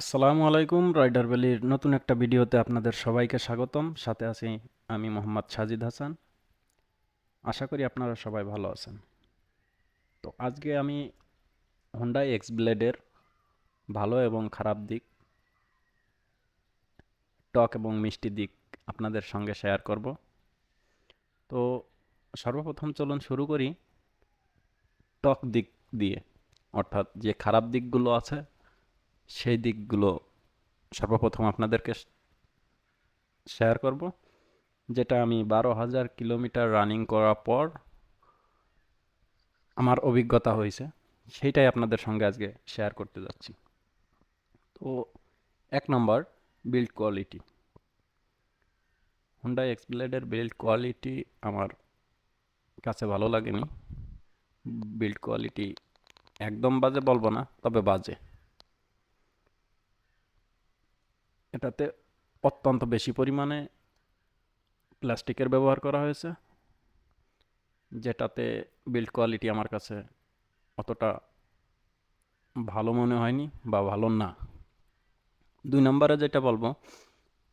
আসসালামু আলাইকুম। রাইডার ভ্যালির নতুন একটা ভিডিওতে আপনাদের সবাইকে স্বাগতম। সাথে আছি আমি মোহাম্মদ সাজিদ হাসান। আশা করি আপনারা সবাই ভালো আছেন। তো আজকে আমি হোন্ডা এক্স ব্লেডের ভালো এবং খারাপ দিক, টক এবং মিষ্টি দিক আপনাদের সঙ্গে শেয়ার করব। তো সর্বপ্রথম চলুন শুরু করি টক দিক দিয়ে, অর্থাৎ যে খারাপ দিকগুলো আছে সেই দিকগুলো সর্বপ্রথম আপনাদেরকে শেয়ার করব, যেটা আমি 12,000 কিলোমিটার রানিং করার পর আমার অভিজ্ঞতা হয়েছে, সেইটাই আপনাদের সঙ্গে আজকে শেয়ার করতে যাচ্ছি। তো 1 নম্বর, বিল্ড কোয়ালিটি। হুন্ডাই এক্সব্লেডের বিল্ড কোয়ালিটি আমার কাছে ভালো লাগেনি। বিল্ড কোয়ালিটি একদম বাজে বলবো না, তবে বাজে। এটাতে অত্যন্ত বেশি পরিমাণে প্লাস্টিকের ব্যবহার করা হয়েছে, যেটাতে বিল্ড কোয়ালিটি আমার কাছে অতটা ভালো মনে হয়নি বা ভালো না। 2 নম্বরে যেটা বলবো,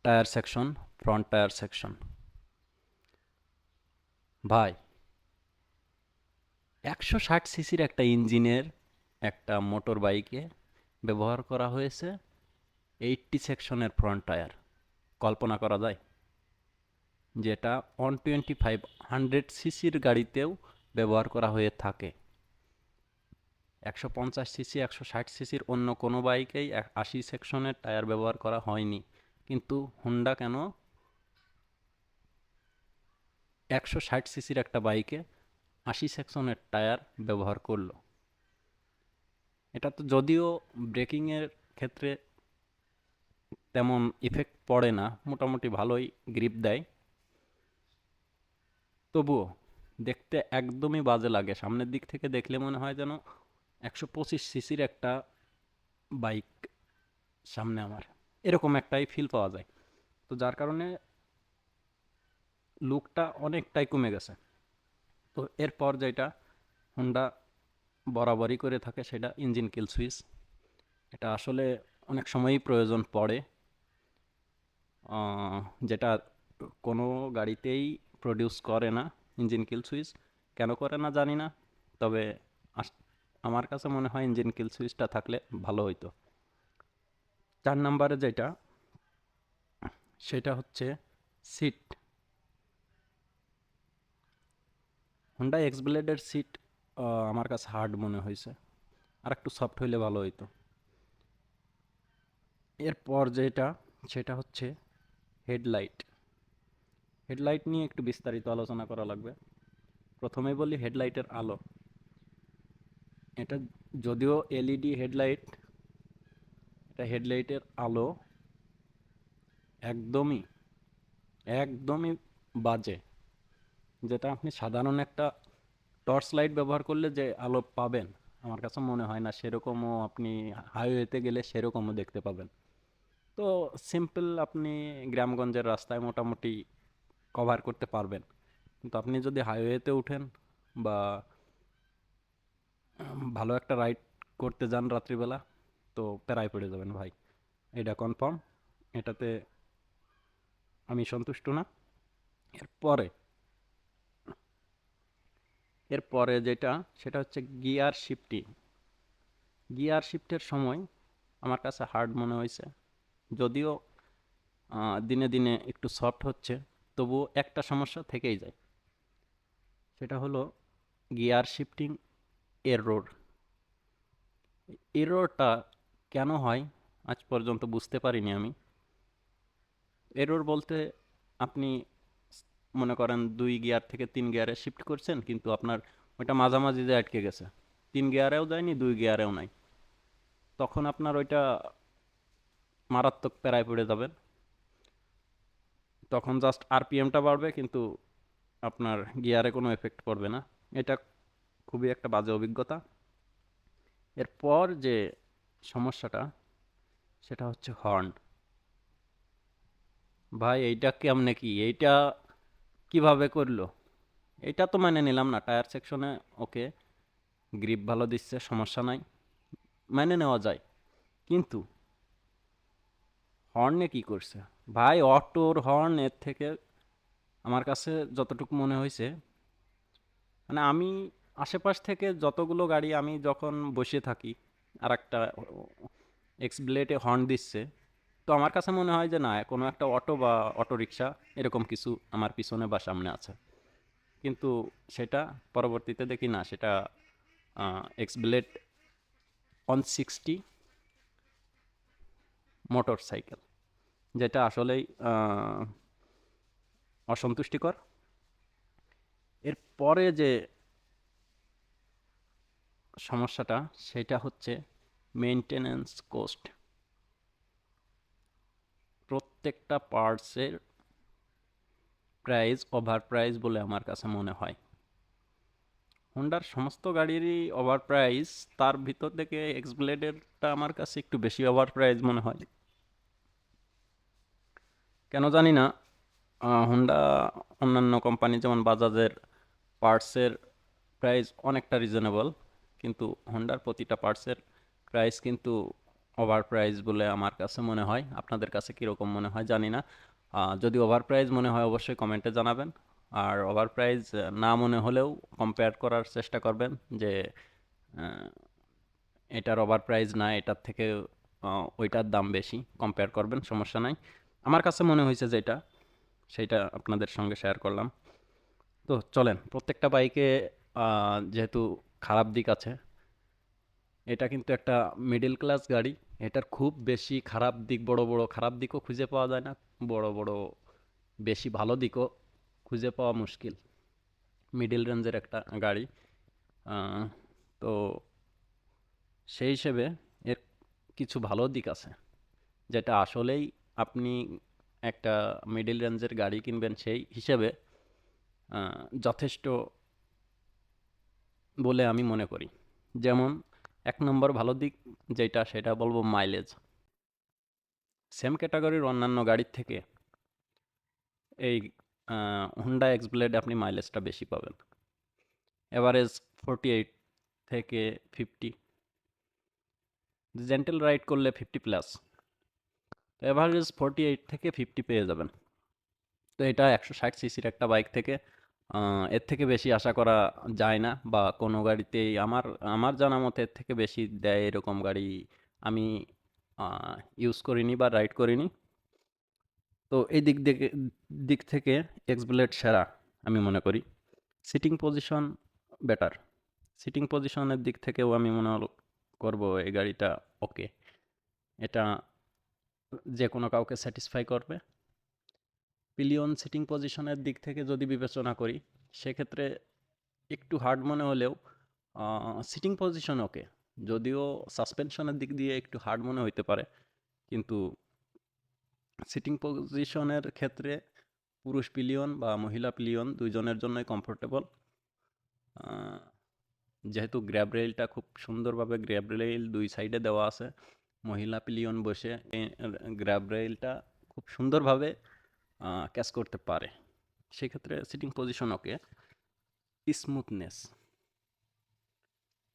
tyre section, front tyre section. ভাই, 160 সিসির একটা ইঞ্জিনের একটা মোটর বাইকে ব্যবহার করা হয়েছে 80 সেকশনের ফ্রন্ট টায়ার। কল্পনা করা যায়? যেটা 125 100 সিসির গাড়িতেও ব্যবহার করা হয়ে থাকে। 150 সিসি 160 সিসির অন্য কোনো বাইকেই 80 সেকশনের টায়ার ব্যবহার করা হয়নি, কিন্তু হুন্ডা কেন 160 সিসির একটা বাইকে 80 সেকশনের টায়ার ব্যবহার করলো? এটা তো যদিও ব্রেকিংয়ের ক্ষেত্রে তেমন ইফেক্ট পড়ে না, মোটামুটি ভালোই গ্রিপ দেয়, তবুও দেখতে একদমই বাজে লাগে। সামনের দিক থেকে দেখলে মনে হয় যেন 125 সিসির একটা বাইক সামনে আমার, এরকম একটাই ফিল পাওয়া যায়। তো যার কারণে লুকটা অনেকটাই কমে গেছে। তো এরপর যেটা হুন্ডা বরাবরই করে থাকে, সেটা ইঞ্জিন কিল সুইচ। এটা আসলে অনেক সময়ই প্রয়োজন পড়ে, যেটা কোনো গাড়িতেই প্রডিউস করে না। ইঞ্জিন কিল সুইচ কেন করে না জানি না, তবে আমার কাছে মনে হয় ইঞ্জিন কিল সুইচটা থাকলে ভালো হইতো। 4 নম্বরে যেটা, সেটা হচ্ছে সিট। হুন্ডা এক্স ব্লেডের সিট আমার কাছে হার্ড মনে হয়েছে, আর একটু সফট হইলে ভালো হইতো। এরপর যেটা, সেটা হচ্ছে হেডলাইট। হেডলাইট নিয়ে একটু বিস্তারিত আলোচনা করা লাগবে। প্রথমেই বলি হেডলাইটের আলো। এটা যদিও এলইডি হেডলাইট, এটা হেডলাইটের আলো একদমই একদমই বাজে। যেটা আপনি সাধারণ একটা টর্চ লাইট ব্যবহার করলে যে আলো পাবেন, আমার কাছে মনে হয় না সেরকমও আপনি হাইওয়েতে গেলে সেরকমও দেখতে পাবেন। তো সিম্পল আপনি গ্রামগঞ্জের রাস্তায় মোটামুটি কভার করতে পারবেন, কিন্তু আপনি যদি হাইওয়েতে উঠেন বা ভালো একটা রাইড করতে যান রাত্রিবেলা, তো প্যারায় পড়ে যাবেন ভাই, এটা কনফার্ম। এটাতে আমি সন্তুষ্ট না। এরপরে এরপরে যেটা, সেটা হচ্ছে গিয়ার শিফটিং। গিয়ার শিফটের সময় আমার কাছে হার্ড মনে হয়েছে, যদিও দিনে দিনে একটু সফট হচ্ছে, তবুও একটা সমস্যা থেকেই যায়। সেটা হলো গিয়ার শিফটিং এরর। এররটা কেন হয় আজ পর্যন্ত বুঝতে পারিনি আমি। এরর বলতে, আপনি মনে করেন 2 গিয়ার থেকে 3 গিয়ারে শিফট করছেন, কিন্তু আপনার ওইটা মাঝামাঝি যে আটকে গেছে, 3 গিয়ারেও যায়নি, 2 গিয়ারেও নাই। তখন আপনার ওইটা মারাত্মক প্যারায় পড়ে যাবেন। তখন জাস্ট আরপিএমটা বাড়বে, কিন্তু আপনার গিয়ারে কোনো এফেক্ট পড়বে না। এটা খুবই একটা বাজে অভিজ্ঞতা। এরপর যে সমস্যাটা, সেটা হচ্ছে হর্ন। ভাই, এইটা কেমনে কি, এইটা কিভাবে করলো? এটা তো মানে নিলাম না, টায়ার সেকশনে ওকে, গ্রিপ ভালো দিচ্ছে, সমস্যা নাই, মেনে নেওয়া যায়। কিন্তু হর্নে কি করছে ভাই? অটোর হর্ন এর থেকে আমার কাছে যতটুকু মনে হয়েছে, মানে আমি আশেপাশ থেকে যতগুলো গাড়ি আমি যখন বসে থাকি আর একটা এক্স ব্লেডে হর্ন দিচ্ছে, তো আমার কাছে মনে হয় যে না, কোনো একটা অটো বা অটো রিক্সা এরকম কিছু আমার পিছনে বা সামনে আছে। কিন্তু সেটা পরবর্তীতে দেখি না, সেটা এক্স ব্লেড 160 মোটর সাইকেল, যেটা আসলেই অসন্তুষ্টিকর। এর পরে যে সমস্যাটা, সেটা হচ্ছে মেনটেনেন্স কস্ট। প্রত্যেকটা পার্টসের প্রাইস ওভার প্রাইস বলে আমার কাছে মনে হয়। হোন্ডার সমস্ত গাড়িরই ওভার প্রাইস, তার ভিতর থেকে এক্স ব্লেডেরটা আমার কাছে একটু বেশি ওভার প্রাইস মনে হয়। কেন জানি না। হোন্ডা অন্যান্য কোম্পানি যেমন বাজাজের পার্টসের প্রাইস অনেকটা রিজনেবল, কিন্তু হোন্ডার প্রতিটা পার্টসের প্রাইস কিন্তু ওভার প্রাইস বলে আমার কাছে মনে হয়। আপনাদের কাছে কীরকম মনে হয় জানি না। যদি ওভার প্রাইস মনে হয় অবশ্যই কমেন্টে জানাবেন। আর ওভার প্রাইস না মনে হলেও কম্পেয়ার করার চেষ্টা করবেন যে আহ, এটার ওভার প্রাইস না, এটার থেকে ওইটার দাম বেশি, কম্পেয়ার করবেন, সমস্যা নাই। আমার কাছে মনে হয়েছে যেটা, সেইটা আপনাদের সঙ্গে শেয়ার করলাম। তো চলেন, প্রত্যেকটা বাইকে যেহেতু খারাপ দিক আছে, এটা কিন্তু একটা মিডল ক্লাস গাড়ি। এটার খুব বেশি খারাপ দিক, বড় বড় খারাপ দিকও খুঁজে পাওয়া যায় না, বড় বড় বেশি ভালো দিকও খুঁজে পাওয়া মুশকিল। মিডল রেঞ্জের একটা গাড়ি। আহ, তো সেই হিসেবে এর কিছু ভালো দিক আছে, যেটা আসলেই আপনি একটা মিডল রেঞ্জের গাড়ি কিনবেন সেই হিসেবে যথেষ্ট বলে আমি মনে করি। যেমন এক নম্বর ভালো দিক যেটা, সেটা বলবো মাইলেজ। সেম ক্যাটাগরির অন্যান্য গাড়ির থেকে এই হুন্ডা এক্স ব্লেড আপনি মাইলেজটা বেশি পাবেন। এভারেজ 48 থেকে 50, জেন্টেল রাইড করলে 50+। এভারেজ 48 থেকে 50 পেয়ে যাবেন। তো এটা 160 সিসির একটা বাইক থেকে এর থেকে বেশি আশা করা যায় না, বা কোনো গাড়িতেই আমার আমার জানা মতে এর থেকে বেশি দেয় এরকম গাড়ি আমি ইউজ করিনি বা রাইড করিনি। তো এই দিক থেকে এক্স ব্লেড সেরা আমি মনে করি। Sitting position better. সিটিং পজিশনের দিক থেকেও আমি মনে করব এই গাড়িটা ওকে। এটা যে কোনো কাউকে স্যাটিসফাই করবে। পিলিয়ন সিটিং পজিশনের দিক থেকে যদি বিবেচনা করি, সেক্ষেত্রে একটু হার্ড মনে হলেও সিটিং পজিশন ওকে। যদিও সাসপেনশনের দিক দিয়ে একটু হার্ড মনে হইতে পারে, কিন্তু সিটিং পজিশনের ক্ষেত্রে পুরুষ পিলিয়ন বা মহিলা পিলিয়ন দুইজনের জন্যই কমফোর্টেবল। যেহেতু গ্র্যাব রেইলটা খুব সুন্দরভাবে, গ্র্যাব রেইল দুই সাইডে দেওয়া আছে, মহিলা পিলিয়ন বসে গ্র্যাব রেইলটা খুব সুন্দরভাবে ক্যাচ করতে পারে। সেক্ষেত্রে সিটিং পজিশন ওকে। স্মুথনেস,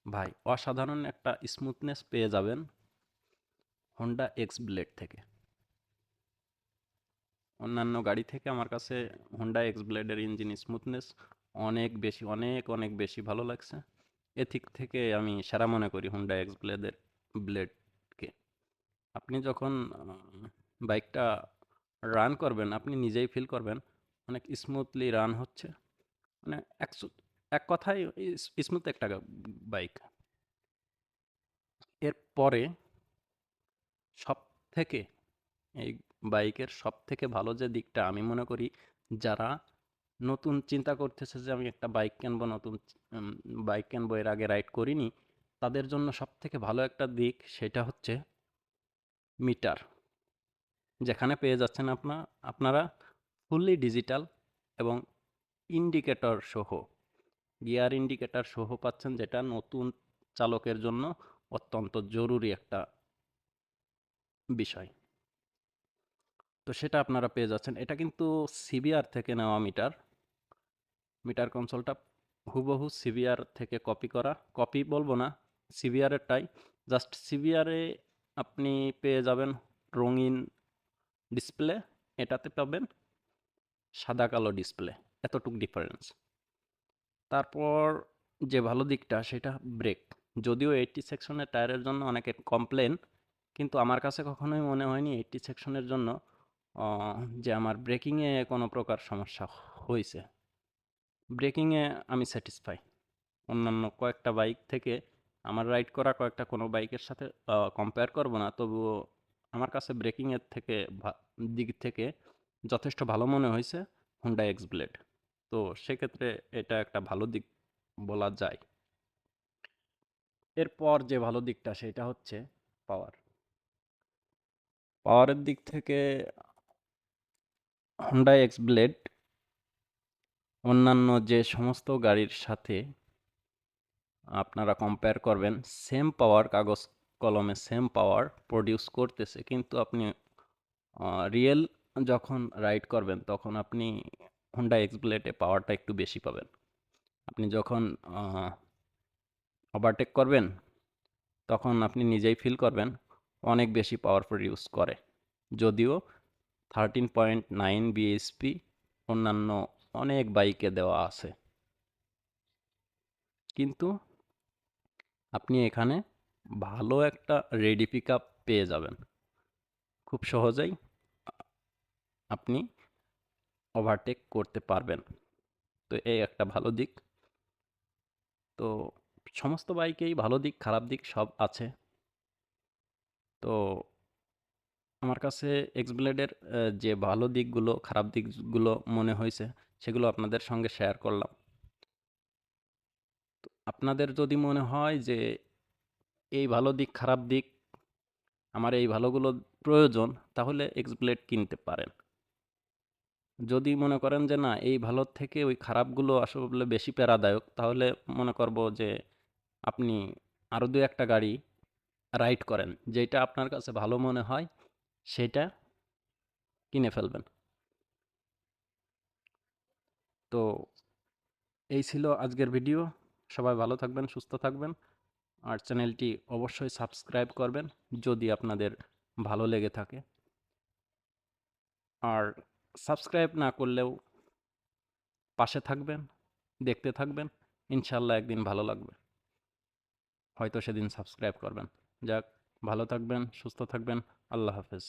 ভাই অসাধারণ একটা স্মুথনেস পেয়ে যাবেন হোন্ডা এক্স ব্লেড থেকে। অন্যান্য গাড়ি থেকে আমার কাছে হোন্ডা এক্স ব্লেডের ইঞ্জিন স্মুথনেস অনেক বেশি, অনেক অনেক বেশি ভালো লাগছে। এদিক থেকে আমি সেরা মনে করি হোন্ডা এক্স ব্লেডকে। আপনি যখন বাইকটা রান করবেন, আপনি নিজেই ফিল করবেন অনেক স্মুথলি রান হচ্ছে। মানে এক কথায় স্মুথ একটা বাইক। এরপরে সব থেকে, এই বাইকের সব থেকে ভালো যে দিকটা আমি মনে করি, যারা নতুন চিন্তা করতেছে যে আমি একটা বাইক কিনবো, নতুন বাইক কিনবো, এর আগে রাইড করিনি, তাদের জন্য সব থেকে ভালো একটা দিক সেটা হচ্ছে মিটার। যেখানে পেয়ে যাচ্ছেন আপনারা ফুললি ডিজিটাল এবং ইন্ডিকেটর সহ, গিয়ার ইন্ডিকেটর সহ পাচ্ছেন, যেটা নতুন চালকের জন্য অত্যন্ত জরুরি একটা বিষয়। তো সেটা আপনারা পেয়ে যাচ্ছেন। এটা কিন্তু সিবিআর থেকে নেওয়া মিটার। মিটার কনসোলটা হুবহু সিবিআর থেকে কপি করা, কপি বলবো না, সিবিআরেরটাই। জাস্ট সিবিআরে আপনি পেয়ে যাবেন রঙিন ডিসপ্লে, এটাতে পাবেন সাদা কালো ডিসপ্লে, এতটুক ডিফারেন্স। তারপর যে ভালো দিকটা সেটা ব্রেক। যদিও 80 সেকশনের টায়ারের জন্য অনেকের কমপ্লেন, কিন্তু আমার কাছে কখনোই মনে হয়নি 80 সেকশনের জন্য যে আমার ব্রেকিংয়ে কোনো প্রকার সমস্যা হয়েছে। ব্রেকিংয়ে আমি স্যাটিসফাই। অন্যান্য কয়েকটা বাইক থেকে, আমার রাইড করা কয়েকটা কোনো বাইকের সাথে কম্পেয়ার করব না, তবুও আমার কাছে ব্রেকিংয়ের থেকে দিক থেকে যথেষ্ট ভালো মনে হয়েছে হুন্ডা এক্স ব্লেড। তো সেক্ষেত্রে এটা একটা ভালো দিক বলা যায়। এরপর যে ভালো দিকটা সেটা হচ্ছে পাওয়ার। পাওয়ারের দিক থেকে হুন্ডা এক্স ব্লেড অন্যান্য যে সমস্ত গাড়ির সাথে আপনারা কম্পেয়ার করবেন, সেম পাওয়ার, কাগজ কলমে সেম পাওয়ার প্রডিউস করতেছে, কিন্তু আপনি রিয়েল যখন রাইড করবেন তখন আপনি হুন্ডা এক্স ব্লেডে পাওয়ারটা একটু বেশি পাবেন। আপনি যখন ওভারটেক করবেন তখন আপনি নিজেই ফিল করবেন অনেক বেশি পাওয়ার প্রডিউস করে। যদিও 13.9 বিএসপি অন্যান্য অনেক বাইকে দেওয়া আছে, কিন্তু আপনি এখানে ভালো একটা রেডি পিক আপ পেয়ে যাবেন খুব সহজেই। আপনি ওভারটেক করতে পারবেন। তো এই একটা ভালো দিক। তো সমস্ত বাইকেই ভালো দিক খারাপ দিক সব আছে। তো আমার কাছে এক্স ব্লেডের যে ভালো দিকগুলো খারাপ দিকগুলো মনে হয়েছে সেগুলো আপনাদের সঙ্গে শেয়ার করলাম। আপনাদের যদি মনে হয় যে এই ভালো দিক খারাপ দিক, আমার এই ভালোগুলো প্রয়োজন, তাহলে এক্স ব্লেড কিনতে পারেন। যদি মনে করেন যে না, এই ভালোর থেকে ওই খারাপগুলো আসলে বেশি প্যারাদায়ক, তাহলে মনে করব যে আপনি আরও দু একটা গাড়ি রাইড করেন, যেটা আপনার কাছে ভালো মনে হয় সেটা কিনে ফেলবেন। তো এই ছিল আজকের ভিডিও। সবাই ভালো থাকবেন, সুস্থ থাকবেন, আর চ্যানেলটি অবশ্যই সাবস্ক্রাইব করবেন যদি আপনাদের ভালো লেগে থাকে। আর সাবস্ক্রাইব না করলেও পাশে থাকবেন, দেখতে থাকবেন, ইনশাল্লাহ একদিন ভালো লাগবে, হয়তো সেদিন সাবস্ক্রাইব করবেন। যাক, ভালো থাকবেন, সুস্থ থাকবেন, আল্লাহ হাফেজ।